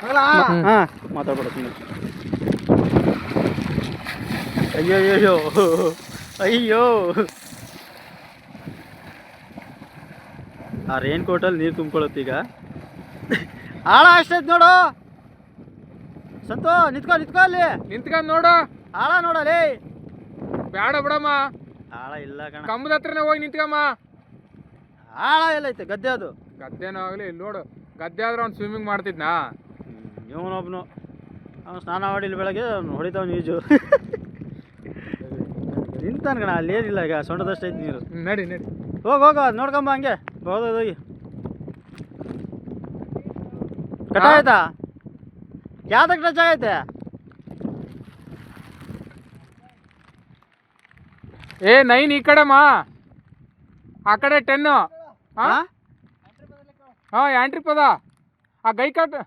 ಹಾಂ ಮಾತಾಡ್ಬಿಡತ್ತೀನಿ. ಅಯ್ಯೋ ಅಯ್ಯೋ ಅಯ್ಯೋ ಆ ರೈನ್ ಕೋಟಲ್ಲಿ ನೀರು ತುಂಬ್ಕೊಳತ್ತೆ ಈಗ. ಆಳ ಅಷ್ಟೈತೆ ನೋಡು ಸಂತು. ನಿಂತ್ಕೊ ಅಲ್ಲಿ ನಿಂತ್ಕೊಂಡ್ ನೋಡು. ಆಳ ನೋಡಲೇ. ಬೇಡ ಬಿಡಮ್ಮ, ಆಳ ಇಲ್ಲ ಕಣ. ಕಂಬದ ಹತ್ರನೇ ಹೋಗಿ ನಿಂತ್ಕಮ್ಮ. ಆಳ ಎಲ್ಲೈತೆ ಗದ್ದೆ ಅದು. ಗದ್ದೆನೋ ಆಗ್ಲಿ ಇಲ್ಲಿ ನೋಡು. ಗದ್ದೆ ಆದ್ರೆ ಅವ್ನು ಸ್ವಿಮ್ಮಿಂಗ್ ಮಾಡ್ತಿದ್ನಾ? ಇವನೊಬ್ನು ಅವ್ನು ಸ್ನಾನ ಮಾಡಿಲ್ಲ ಬೆಳಗ್ಗೆ, ಅವ್ನು ಹೊಡಿತಾವ್ ಈಜು. ನಿಂತಾನ ಕಣ, ಅಲ್ಲಿ ಏನಿಲ್ಲ ಈಗ, ಸೊಂಟದಷ್ಟೈತೆ ನೀರು. ನಡಿ ನಡಿ ಹೋಗ ಅದು ನೋಡ್ಕೊಂಬ ಹಂಗೆ ಹೋಗಿ. ಕಟ ಆಯ್ತಾ? ಯಾವ್ದಕ್ಕೆ ಟಚ್ ಆಗೈತೆ? ಏ 9 ಈ ಕಡೆಮ್ಮ, ಆ ಕಡೆ 10. ಹಾಂ ಎಂಟ್ರಿ ಪದ ಆ ಗೈ ಕಟ್